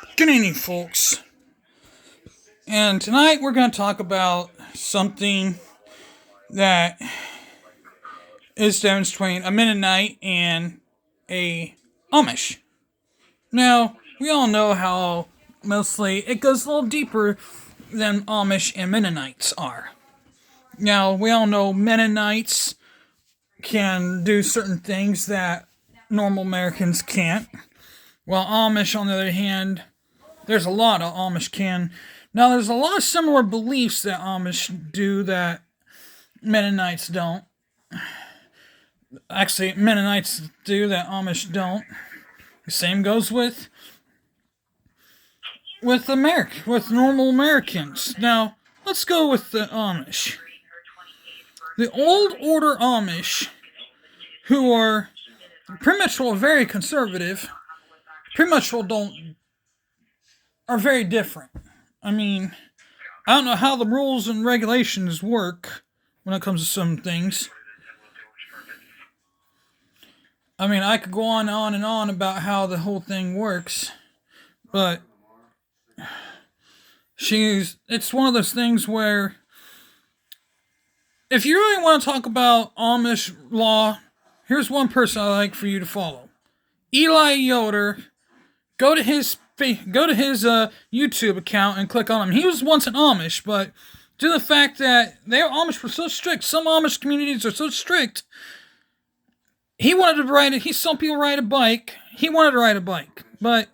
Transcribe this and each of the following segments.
Good evening, folks. And tonight we're going to talk about something that is difference between a Mennonite and a Amish. Now, we all know how mostly it goes a little deeper than Amish and Mennonites are. Now, we all know Mennonites can do certain things that normal Americans can't, while Amish, on the other hand, there's a lot of Amish can. Now, there's a lot of similar beliefs that Amish do that Mennonites don't. Actually, Mennonites do that Amish don't. The same goes with normal Americans. Now, let's go with the Amish. The old order Amish, who are pretty much very conservative, are very different. I mean, I don't know how the rules and regulations work when it comes to some things. I mean, I could go on and on about how the whole thing works, but it's one of those things where if you really want to talk about Amish law, here's one person I like for you to follow. Eli Yoder. Go to his YouTube account and click on him. He was once an Amish, but due to the fact that their Amish were so strict, some Amish communities are so strict, he wanted to ride it. He saw people ride a bike. He wanted to ride a bike, but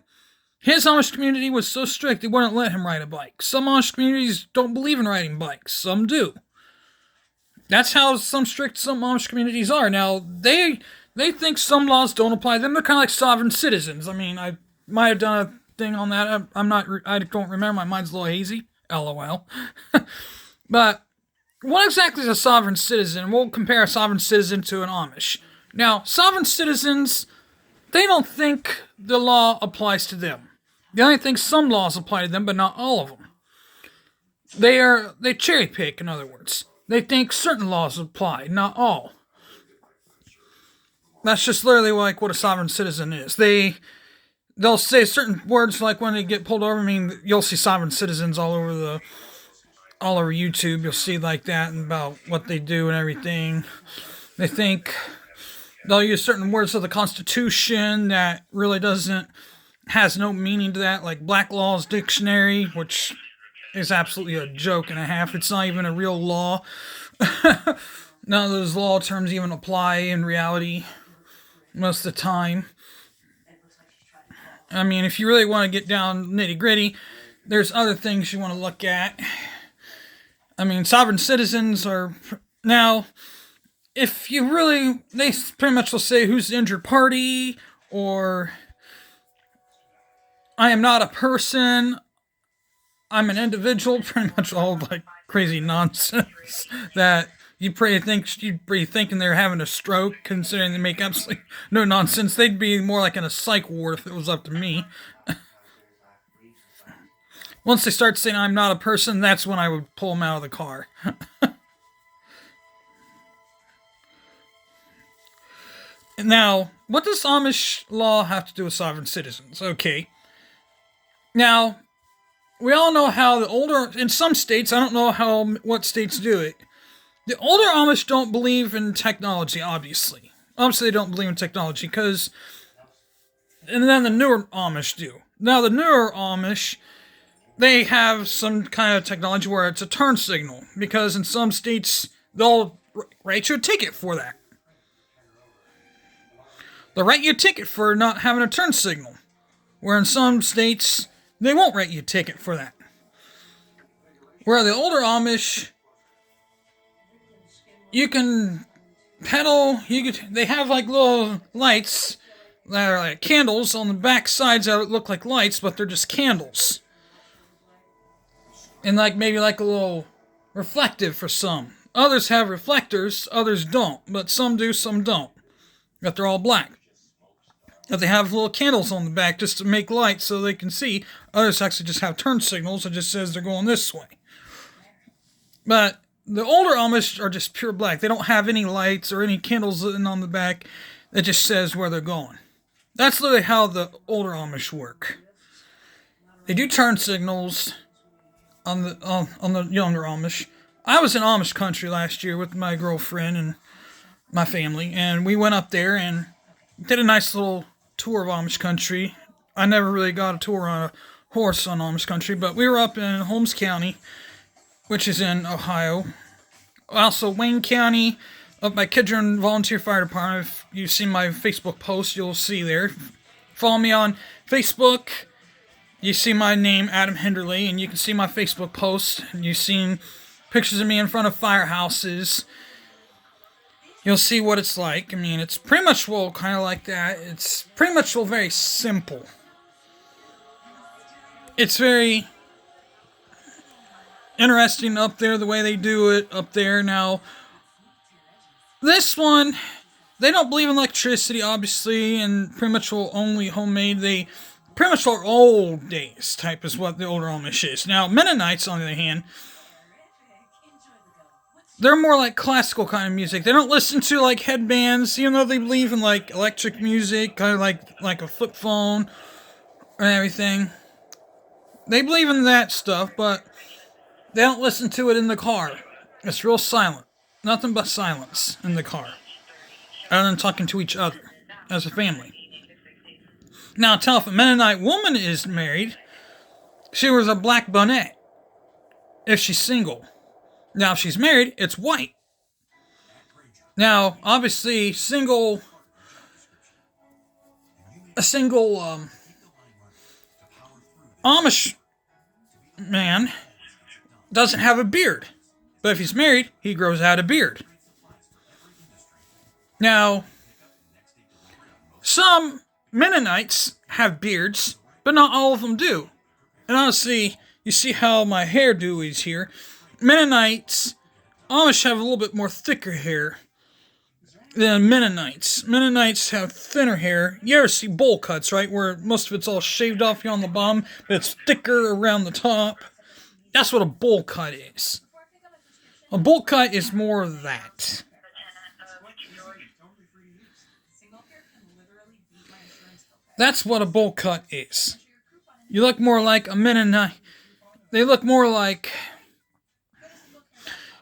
his Amish community was so strict they wouldn't let him ride a bike. Some Amish communities don't believe in riding bikes. Some do. That's how some Amish communities are. Now, they think some laws don't apply to them. They're kind of like sovereign citizens. I mean, I might have done a thing on that. I don't remember. My mind's a little hazy. LOL. But what exactly is a sovereign citizen? We'll compare a sovereign citizen to an Amish. Now, sovereign citizens, they don't think the law applies to them. They only think some laws apply to them, but not all of them. They cherry pick, in other words. They think certain laws apply, not all. That's just literally like what a sovereign citizen is. They'll say certain words like when they get pulled over. I mean, you'll see sovereign citizens all over YouTube. You'll see like that and about what they do and everything. They think they'll use certain words of the Constitution that really has no meaning to that, like Black Law's Dictionary, which is absolutely a joke and a half. It's not even a real law. None of those law terms even apply in reality most of the time. I mean, if you really want to get down nitty gritty, there's other things you want to look at. I mean, sovereign citizens are now. If you really, they pretty much will say who's the injured party, or I am not a person, I'm an individual, pretty much all like crazy nonsense that you'd be thinking they're having a stroke, considering they make absolutely no nonsense. They'd be more like in a psych ward if it was up to me. Once they start saying I'm not a person, that's when I would pull them out of the car. Now, what does Amish law have to do with sovereign citizens? Okay. Now, we all know how in some states, I don't know what states do it. The older Amish don't believe in technology, obviously. Obviously, they don't believe in technology, and then the newer Amish do. Now, the newer Amish, they have some kind of technology where it's a turn signal, because in some states, they'll write you a ticket for that. They'll write you a ticket for not having a turn signal, where in some states, they won't write you a ticket for that. Where the older Amish, you can pedal, they have like little lights that are like candles on the back sides that look like lights, but they're just candles. And like maybe like a little reflective for some. Others have reflectors, others don't, but some do, some don't. But they're all black. That they have little candles on the back just to make light so they can see. Others actually just have turn signals that just says they're going this way. But the older Amish are just pure black. They don't have any lights or any candles on the back that just says where they're going. That's literally how the older Amish work. They do turn signals on the younger Amish. I was in Amish country last year with my girlfriend and my family, and we went up there and did a nice little tour of Amish country. I never really got a tour on a horse on Amish country, but we were up in Holmes County, which is in Ohio. Also, Wayne County, up by Kidron Volunteer Fire Department. If you see my Facebook post, you'll see there. Follow me on Facebook. You see my name, Adam Henderly, and you can see my Facebook post. You've seen pictures of me in front of firehouses. You'll see what it's like. I mean, it's pretty much kind of like that. It's pretty much very simple. It's very interesting up there, the way they do it up there. Now, this one, they don't believe in electricity, obviously, and pretty much only homemade. They pretty much are old days type is what the older Amish is. Now, Mennonites, on the other hand, they're more like classical kind of music. They don't listen to like headbands, even though they believe in like electric music, kind of like a flip phone and everything. They believe in that stuff, but they don't listen to it in the car. It's real silent. Nothing but silence in the car. Other than talking to each other as a family. Now, tell if a Mennonite woman is married, she wears a black bonnet if she's single. Now, if she's married, it's white. Now, obviously, a single Amish man doesn't have a beard. But if he's married, he grows out a beard. Now, some Mennonites have beards, but not all of them do. And honestly, you see how my hairdo is here. Mennonites, Amish have a little bit more thicker hair than Mennonites. Mennonites have thinner hair. You ever see bowl cuts, right? Where most of it's all shaved off here on the bottom, but it's thicker around the top. That's what a bowl cut is. A bowl cut is more of that. That's what a bowl cut is. You look more like a Mennonite. They look more like...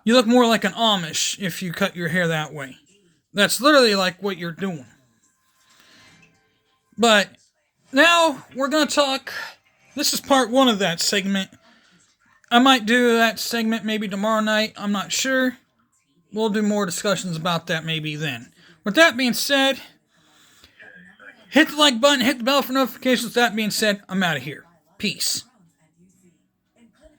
You look more like an Amish if you cut your hair that way. That's literally like what you're doing. But now we're going to talk... This is part one of that segment. I might do that segment maybe tomorrow night. I'm not sure. We'll do more discussions about that maybe then. With that being said... Hit the like button, hit the bell for notifications. With that being said, I'm out of here. Peace.